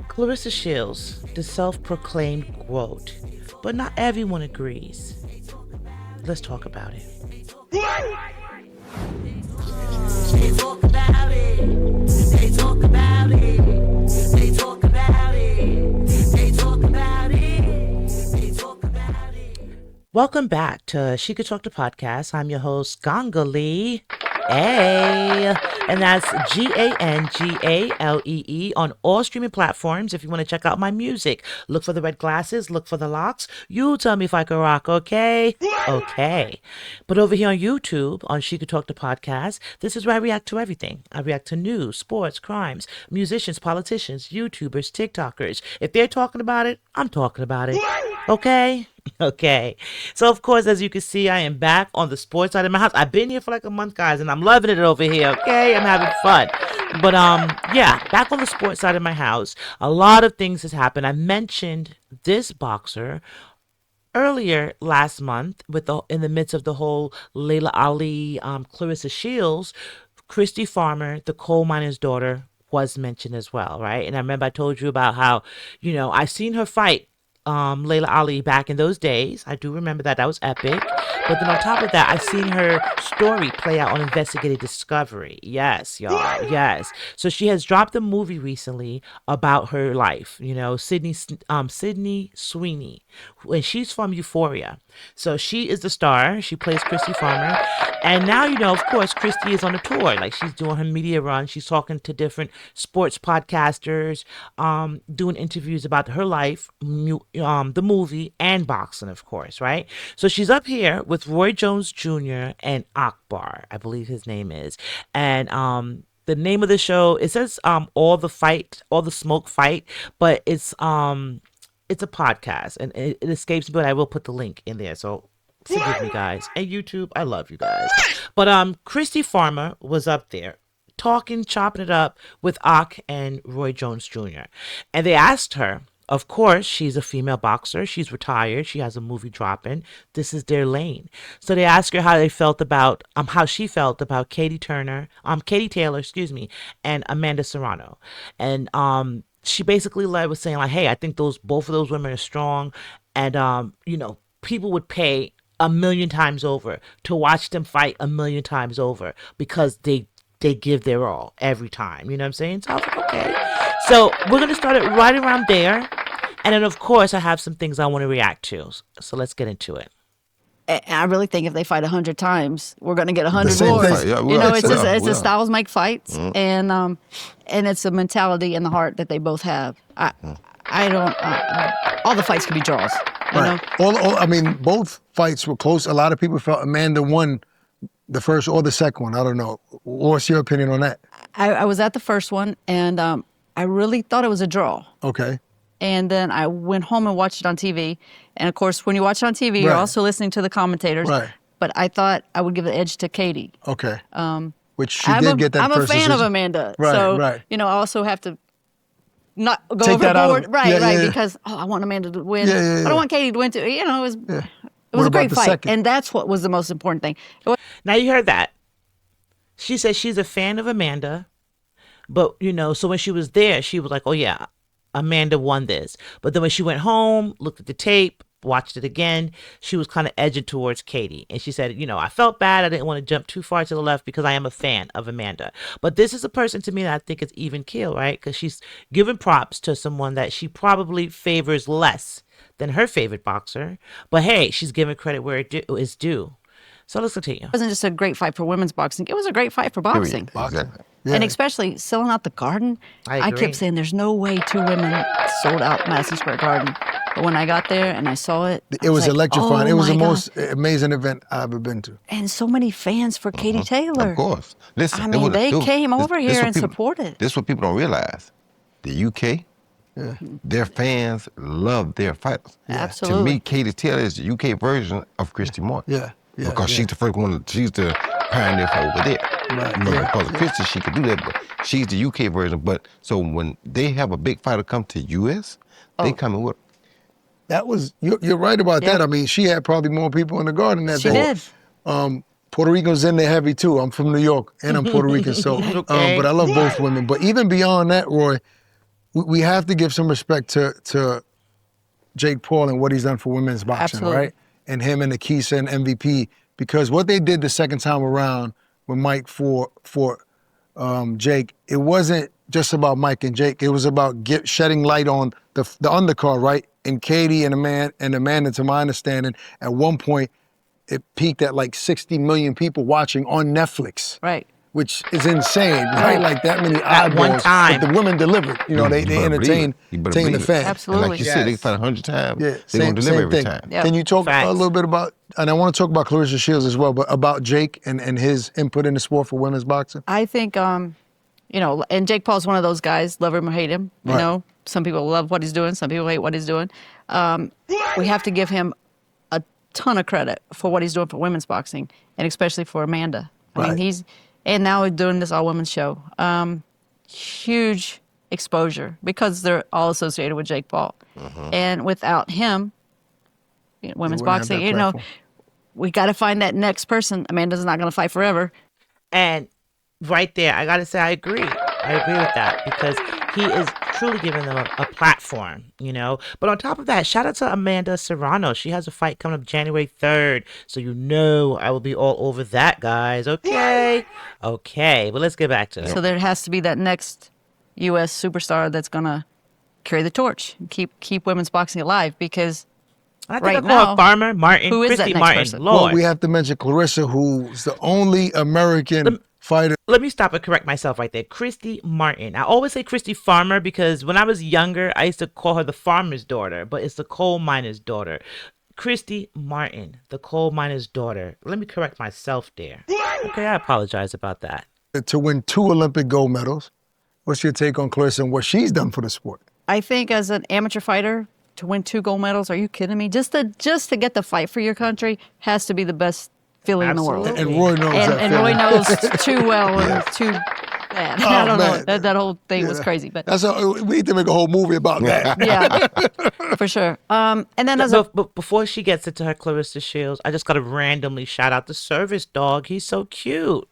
Claressa Shields, the self-proclaimed GOAT, but not everyone agrees. Let's talk about it. They talk about it. They talk about it. They talk about it. They talk about it. They talk about it. Welcome back to She Could Talk the Podcast. I'm your host, Gangalee. Hey, and that's Gangalee on all streaming platforms. If you want to check out my music, look for the red glasses, look for the locks. You tell me if I can rock, okay? Okay. But over here on YouTube, on She Could Talk the Podcast, this is where I react to everything. I react to news, sports, crimes, musicians, politicians, YouTubers, TikTokers. If they're talking about it, I'm talking about it. Okay? Okay. So, of course, as you can see, I am back on the sports side of my house. I've been here for like a month, guys, and I'm loving it over here. Okay? I'm having fun. But, yeah, back on the sports side of my house, a lot of things has happened. I mentioned this boxer earlier last month in the midst of the whole Layla Ali, Claressa Shields, Christy Farmer, the coal miner's daughter, was mentioned as well, right? And I remember I told you about how, I seen her fight Layla Ali back in those days. I do remember that. That was epic. But then on top of that, I seen her story play out on Investigative Discovery. Yes, y'all. Yes. So she has dropped a movie recently about her life. Sydney Sweeney, and she's from Euphoria. So she is the star. She plays Christy Farmer. And now, of course, Christy is on a tour. Like, she's doing her media run. She's talking to different sports podcasters, doing interviews about her life, the movie, and boxing, of course, right? So she's up here with Roy Jones Jr. and Akbar, I believe his name is. And the name of the show, it says All the Smoke Fight, but it's a podcast, and it escapes me, but I will put the link in there. So forgive me, guys. And YouTube, I love you guys. But Christy Farmer was up there talking, chopping it up with Ak and Roy Jones Jr. And they asked her, of course, she's a female boxer. She's retired. She has a movie dropping. This is their lane. So they asked her how she felt about Katie Taylor, and Amanda Serrano. And she basically led with saying, like, hey, I think both of those women are strong, and people would pay 1,000,000 times over to watch them fight 1,000,000 times over because they give their all every time. You know what I'm saying? So I was like, okay. So we're going to start it right around there. And then, of course, I have some things I want to react to. So let's get into it. I really think if they fight 100 times, we're going to get 100 more. It's a styles make fights, and it's a mentality and the heart that they both have. I don't. All the fights could be draws. Right. Both fights were close. A lot of people felt Amanda won the first or the second one. I don't know. What's your opinion on that? I was at the first one, and I really thought it was a draw. Okay. And then I went home and watched it on TV. And of course, when you watch it on TV, you're also listening to the commentators. Right. But I thought I would give the edge to Katie. Okay. Which she did get that I'm first a fan decision. of Amanda. Right, so, right. I also have to not go Take that out overboard. of, Right, because, I want Amanda to win. I don't want Katie to win, too. It was a great fight. Second? And that's what was the most important thing. Now, you heard that. She said she's a fan of Amanda. But, so when she was there, she was like, oh, yeah, Amanda won this. But then when she went home, looked at the tape, watched it again, she was kind of edging towards Katie. And she said, I felt bad. I didn't want to jump too far to the left because I am a fan of Amanda. But this is a person to me that I think is even keel, right? Because she's giving props to someone that she probably favors less than her favorite boxer. But hey, she's giving credit where it is due. So let's continue. It wasn't just a great fight for women's boxing. It was a great fight for boxing. Exactly. Yeah. And especially selling out the Garden. I kept saying there's no way two women sold out Madison Square Garden. But when I got there and I saw it, it was electrifying. Oh, it was the most amazing event I've ever been to. And so many fans for Katie Taylor. Of course. Listen, they came over here and supported. This is what people don't realize. The UK, their fans love their fighters. Absolutely. To me, Katie Taylor is the UK version of Christy Martin. Yeah. Because she's the first one, she's the pioneer for over there. Right. Because of Christy, she could do that, but she's the UK version. But so when they have a big fighter come to US, they come in with her. That was, you're right about that. I mean, she had probably more people in the Garden that day. She did. Puerto Rico's in there heavy too. I'm from New York and I'm Puerto Rican, so Okay. but I love both women. But even beyond that, Roy, we have to give some respect to Jake Paul and what he's done for women's boxing, Absolutely. right? And him and Akisa and MVP, because what they did the second time around with Mike for Jake, it wasn't just about Mike and Jake. It was about shedding light on the undercard, right? And Katie and Amanda, to my understanding, at one point, it peaked at like 60 million people watching on Netflix. Right. Which is insane, right? Like that many eyeballs. one time. But the women delivered. You know, they entertain the fans. Absolutely. And like you said, they can fight 100 times. Yeah, They're going to deliver every thing. time. Yep. Can you talk Facts. a little bit about, and I want to talk about Claressa Shields as well, but about Jake and his input in the sport for women's boxing? I think, you know, and Jake Paul's one of those guys, love him or hate him. You Right. know, some people love what he's doing, some people hate what he's doing. We have to give him a ton of credit for what he's doing for women's boxing, and especially for Amanda. I mean, Right. and now he's doing this all-women's show. Huge exposure because they're all associated with Jake Paul. And without him, you know, women's wouldn't have boxing, that you know, platform. we got to find that next person. Amanda's not going to fight forever. And right there, I gotta say, I agree. I agree with that because he is truly giving them a platform, you know. But on top of that, shout out to Amanda Serrano. She has a fight coming up January 3rd, so you know I will be all over that, guys. Okay, okay. But let's get back to it. So there has to be that next U.S. superstar that's going to carry the torch, and keep women's boxing alive. Because I think right I call now, it Farmer Martin, who is that Christy next Martin. person? Lord, Well, we have to mention Claressa, who's the only American fighter. let me stop and correct myself right there. Christy Martin. I always say Christy Farmer because when I was younger, I used to call her the farmer's daughter, but it's the coal miner's daughter. Christy Martin, the coal miner's daughter. Let me correct myself there. Okay, I apologize about that. To win 2 Olympic gold medals. What's your take on Claressa and what she's done for the sport? I think as an amateur fighter, to win 2 gold medals, are you kidding me? Just to get the fight for your country has to be the best feeling in the world. Absolutely. And Roy knows that. And Roy knows too well and too bad. I don't know. man. That whole thing was crazy. But We need to make a whole movie about that. yeah, for sure. And then as a But before she gets into her Claressa Shields, I just gotta randomly shout out the service dog. He's so cute.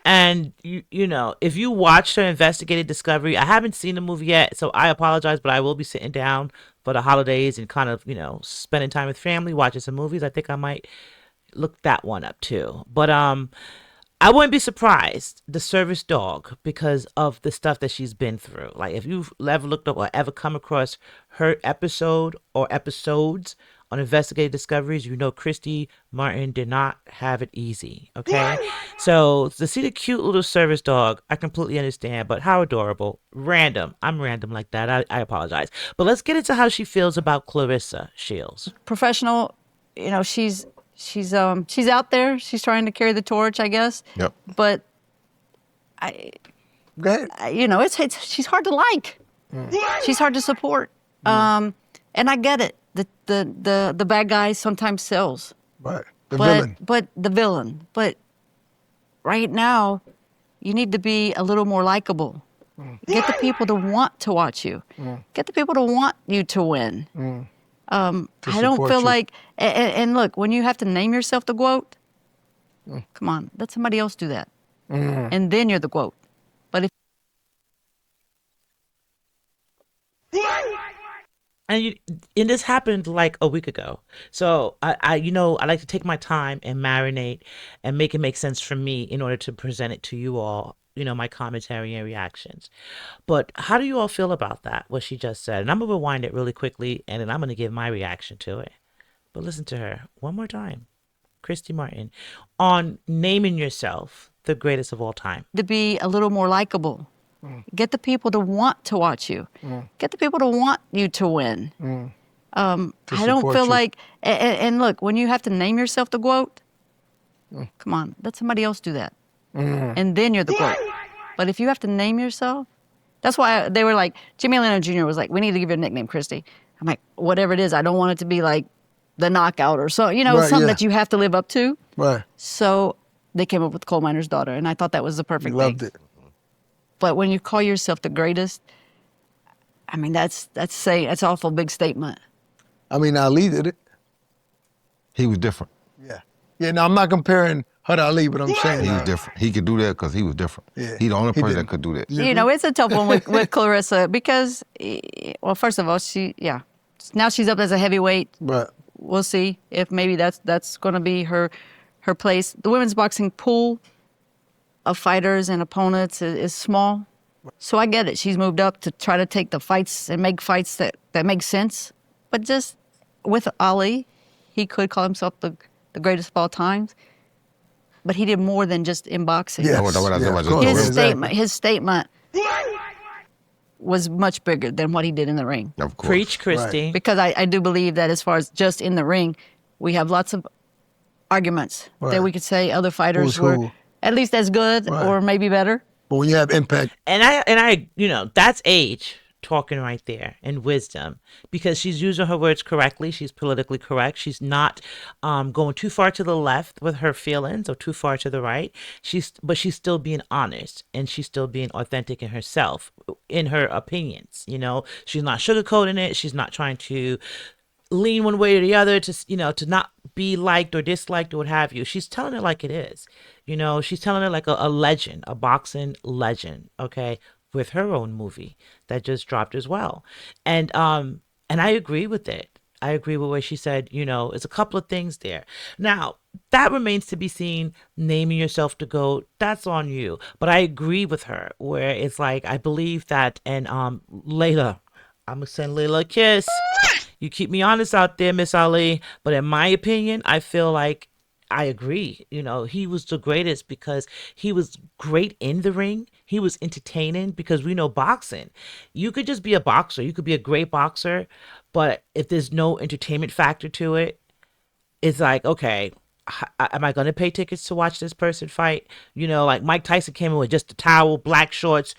And you know, if you watched her Investigative Discovery, I haven't seen the movie yet, so I apologize, but I will be sitting down for the holidays and kind of, you know, spending time with family, watching some movies. I think I might look that one up too. But I wouldn't be surprised, the service dog, because of the stuff that she's been through. Like if you've ever looked up or ever come across her episode or episodes on Investigative Discoveries, you know Christy Martin did not have it easy, okay? So to see the cute little service dog, I completely understand, but how adorable. Random. I'm random like that. I apologize. But let's get into how she feels about Claressa Shields. professional, you know, she's out there. She's trying to carry the torch, I guess. Yep. But Go ahead. you know, she's hard to like. She's hard to support. And I get it. The bad guy sometimes sells. Right. The villain. But the villain. But right now, you need to be a little more likable. Get the people to want to watch you. Get the people to want you to win. I don't support feel you. like, and look, when you have to name yourself the GOAT, come on, let somebody else do that. And then you're the GOAT. But if And this happened like a week ago. So I you know, I like to take my time and marinate and make it make sense for me in order to present it to you all, you know, my commentary and reactions. But how do you all feel about that, what she just said? And I'm going to rewind it really quickly, and then I'm going to give my reaction to it. But listen to her one more time. Christy Martin, on naming yourself the greatest of all time. to be a little more likable. Get the people to want to watch you. Get the people to want you to win. I don't support feel you. like, and look, when you have to name yourself the GOAT, come on, let somebody else do that. And then you're the GOAT. But if you have to name yourself, that's why they were like, Jimmy Leno Jr. was like, we need to give you a nickname, Christy. I'm like, whatever it is, I don't want it to be like the knockout or so, you know, Right, something yeah. that you have to live up to. Right. So they came up with Coal Miner's Daughter, and I thought that was the perfect Loved thing. it. But when you call yourself the greatest, I mean, that's an awful big statement. I mean, Ali did it. He was different. Yeah. Yeah, now I'm not comparing Muhammad Ali, but I'm saying he's different. He could do that because he was different. Yeah, He's the only he person didn't. that could do that. You know, it's a tough one with Claressa because, well, first of all, now she's up as a heavyweight. Right. We'll see if maybe that's going to be her place. The women's boxing pool of fighters and opponents is small. So I get it. She's moved up to try to take the fights and make fights that make sense. But just with Ali, he could call himself the greatest of all times. But he did more than just in boxing. Yes. His statement was much bigger than what he did in the ring. Of course. Preach, Christy. Right. Because I do believe that as far as just in the ring, we have lots of arguments that we could say other fighters were at least as good or maybe better. But when you have impact, And I, you know, that's age talking right there and wisdom, because she's using her words correctly. She's politically correct. She's not going too far to the left with her feelings or too far to the right. But she's still being honest, and she's still being authentic in herself, in her opinions. You know, she's not sugarcoating it. She's not trying to lean one way or the other to, you know, to not be liked or disliked or what have you. She's telling it like it is. You know, she's telling it like a legend, a boxing legend, okay, with her own movie that just dropped as well. And I agree with it. I agree with what she said. You know, there's a couple of things there. Now, that remains to be seen. Naming yourself the GOAT, that's on you. But I agree with her where it's like, I believe that, and Layla, I'm going to send Layla a kiss. You keep me honest out there, Miss Ali. But in my opinion, I feel like I agree. You know, he was the greatest because he was great in the ring. He was entertaining because we know boxing. You could just be a boxer. You could be a great boxer. But if there's no entertainment factor to it, it's like, okay, am I going to pay tickets to watch this person fight? You know, like Mike Tyson came in with just a towel, black shorts,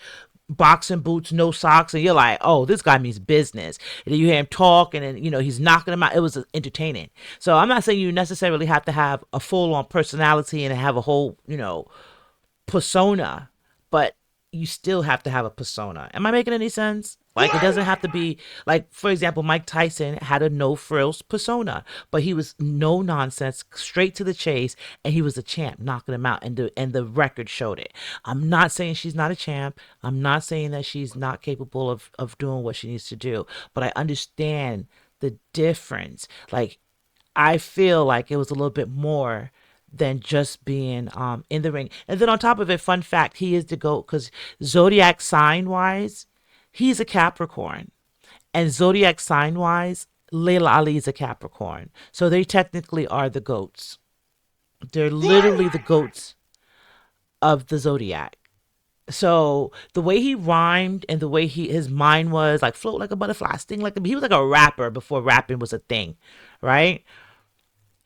boxing boots, no socks, and you're like, oh, this guy means business. And then you hear him talk, and then, you know, he's knocking him out. It was entertaining. So I'm not saying you necessarily have to have a full-on personality and have a whole, you know, persona, but you still have to have a persona. Am I making any sense? Like, it doesn't have to be, like, for example, Mike Tyson had a no-frills persona, but he was no nonsense, straight to the chase, and he was a champ, knocking him out, and the record showed it. I'm not saying she's not a champ. I'm not saying that she's not capable of doing what she needs to do, but I understand the difference. Like, I feel like it was a little bit more than just being in the ring. And then on top of it, fun fact, he is the GOAT because zodiac sign-wise, he's a Capricorn. And zodiac sign-wise, Layla Ali is a Capricorn. So they technically are the GOATs. They're literally the GOATs of the zodiac. So the way he rhymed and the way his mind was, like, float like a butterfly, sting like he was like a rapper before rapping was a thing, right?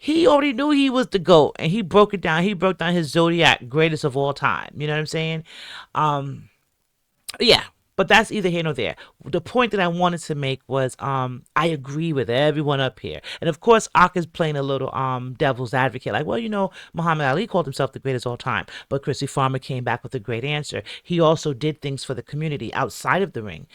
He already knew he was the GOAT, and he broke it down. He broke down his zodiac greatest of all time. You know what I'm saying? Yeah, but that's either here nor there. The point that I wanted to make was I agree with everyone up here. And of course, Aka's playing a little devil's advocate. Like, well, you know, Muhammad Ali called himself the greatest of all time. But Chrissy Farmer came back with a great answer. He also did things for the community outside of the ring.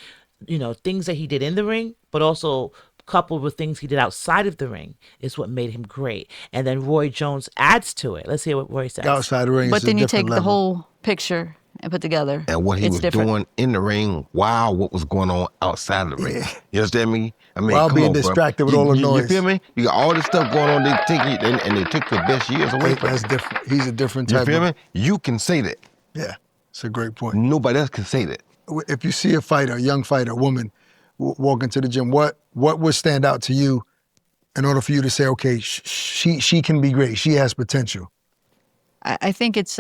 You know, things that he did in the ring, but also coupled with things he did outside of the ring is what made him great. And then Roy Jones adds to it. Let's hear what Roy says. Outside the ring, but then you take level. the whole picture and put together. And what he was doing in the ring while what was going on outside of the ring. Yeah. You understand me? I mean, while being distracted with all the noise. You feel me? You got all this stuff going on. They take you, and they took the best years away from you. That's different. He's a different type. You feel me? You can say that. Yeah, it's a great point. Nobody else can say that. If you see a fighter, a young fighter, a woman, walk into the gym, what would stand out to you in order for you to say, okay, she can be great, she has potential? I think it's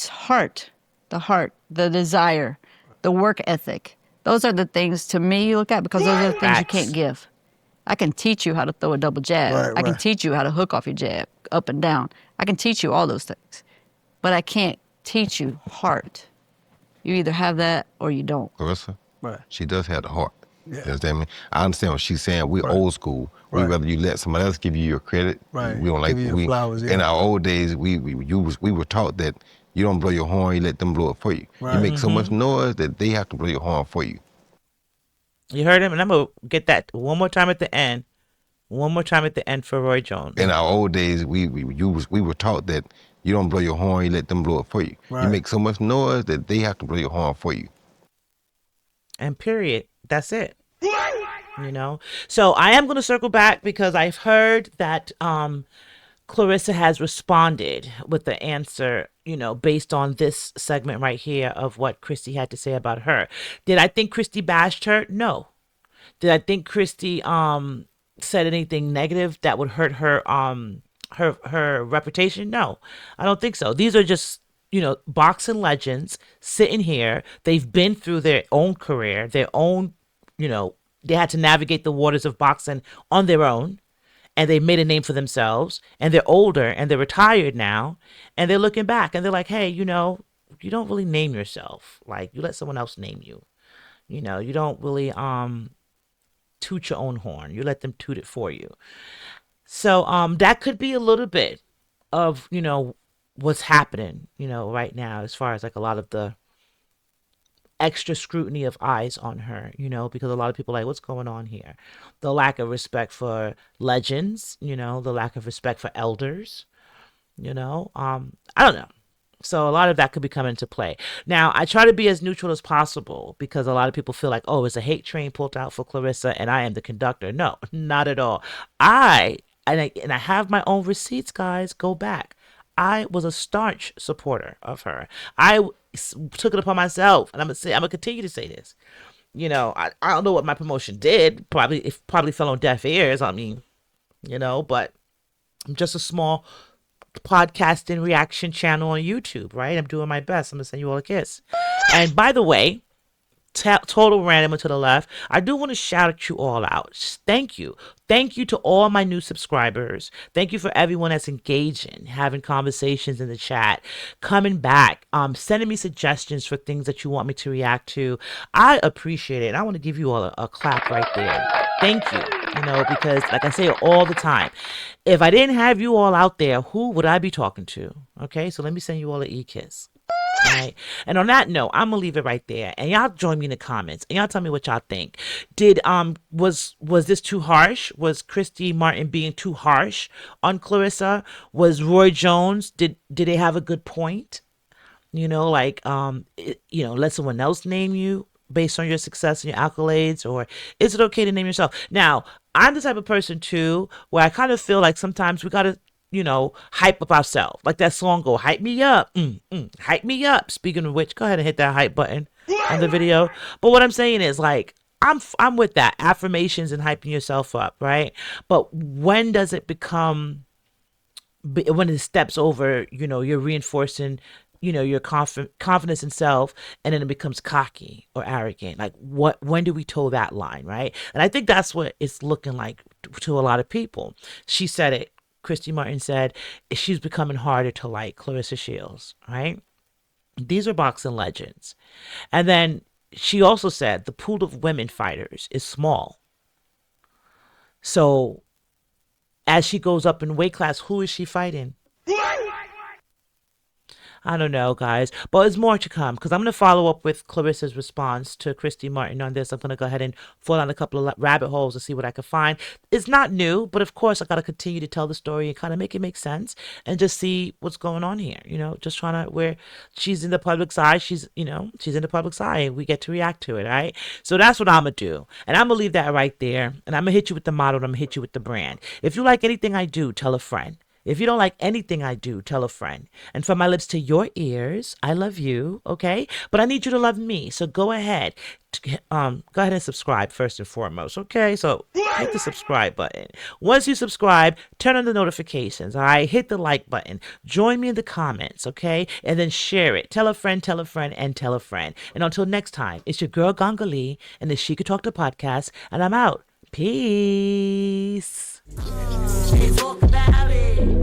heart, the desire, the work ethic. Those are the things to me you look at because those are the things you can't give. I can teach you how to throw a double jab. Right, I can teach you how to hook off your jab, up and down. I can teach you all those things, but I can't teach you heart. You either have that or you don't. Claressa? Right. She does have the heart. Yeah. You understand me? I understand what she's saying. We're old school. Right. We rather you let somebody else give you your credit. Right. We don't like give you your flowers. Yeah. In our old days, we were taught that you don't blow your horn, you let them blow it for you. Right. You make so much noise that they have to blow your horn for you. You heard him, and I'm gonna get that one more time at the end. One more time at the end for Roy Jones. In our old days, we were taught that you don't blow your horn, you let them blow it for you. Right. You make so much noise that they have to blow your horn for you. And period. That's it. So I am going to circle back because I've heard that Claressa has responded with the answer, based on this segment right here of what Christy had to say about her. Did I think Christy bashed her? No. Did I think Christy said anything negative that would hurt her her reputation? No, I don't think so. These are just boxing legends sitting here. They've been through their own career, their own, they had to navigate the waters of boxing on their own, and they made a name for themselves, and they're older and they're retired now, and they're looking back and they're like, hey, you don't really name yourself. Like, you let someone else name you. You don't really toot your own horn. You let them toot it for you. So that could be a little bit of what's happening right now, as far as like a lot of the extra scrutiny of eyes on her, because a lot of people are like, what's going on here? The lack of respect for legends, the lack of respect for elders, I don't know. So a lot of that could be coming into play. Now, I try to be as neutral as possible because a lot of people feel like, oh, it's a hate train pulled out for Claressa and I am the conductor. No, not at all. I have my own receipts, guys. Go back. I was a staunch supporter of her. I took it upon myself, and I'm gonna continue to say this. I don't know what my promotion did. It probably fell on deaf ears. I mean, but I'm just a small podcasting reaction channel on YouTube, right? I'm doing my best. I'm gonna send you all a kiss. And by the way, total random to the left, I do want to shout you all out. Thank you to all my new subscribers. Thank you for everyone that's engaging, having conversations in the chat, coming back, sending me suggestions for things that you want me to react to. I appreciate it, and I want to give you all a clap right there. Thank you. Because like I say all the time, if I didn't have you all out there, who would I be talking to? Okay, so let me send you all an e-kiss. All right. And on that note, I'm gonna leave it right there. And y'all join me in the comments and y'all tell me what y'all think. Did was this too harsh? Was Christy Martin being too harsh on Claressa? Was Roy Jones, did they have a good point? Let someone else name you based on your success and your accolades, or is it okay to name yourself? Now, I'm the type of person too where I kind of feel like sometimes we gotta hype up ourselves. Like that song go, hype me up, hype me up. Speaking of which, go ahead and hit that hype button on the video. But what I'm saying is, like, I'm with that. Affirmations and hyping yourself up, right? But when does it become, when it steps over, you're reinforcing, your confidence in self, and then it becomes cocky or arrogant. Like, when do we toe that line, right? And I think that's what it's looking like to a lot of people. She said it. Christy Martin said she's becoming harder to like, Claressa Shields, right? These are boxing legends. And then she also said the pool of women fighters is small. So as she goes up in weight class, who is she fighting? I don't know, guys, but there's more to come because I'm going to follow up with Claressa's response to Christy Martin on this. I'm going to go ahead and fall down a couple of rabbit holes to see what I can find. It's not new, but of course I got to continue to tell the story and kind of make it make sense and just see what's going on here. Just trying to, where she's in the public's eye, she's in the public's eye and we get to react to it, right? So that's what I'm going to do. And I'm going to leave that right there. And I'm going to hit you with the motto and I'm going to hit you with the brand. If you like anything I do, tell a friend. If you don't like anything I do, tell a friend. And from my lips to your ears, I love you, okay? But I need you to love me. So go ahead. Go ahead and subscribe first and foremost, okay? So hit the subscribe button. Once you subscribe, turn on the notifications, all right? Hit the like button. Join me in the comments, okay? And then share it. Tell a friend, and tell a friend. And until next time, it's your girl Gangali and the She Could Talk to podcast, and I'm out. Peace. Talk about it.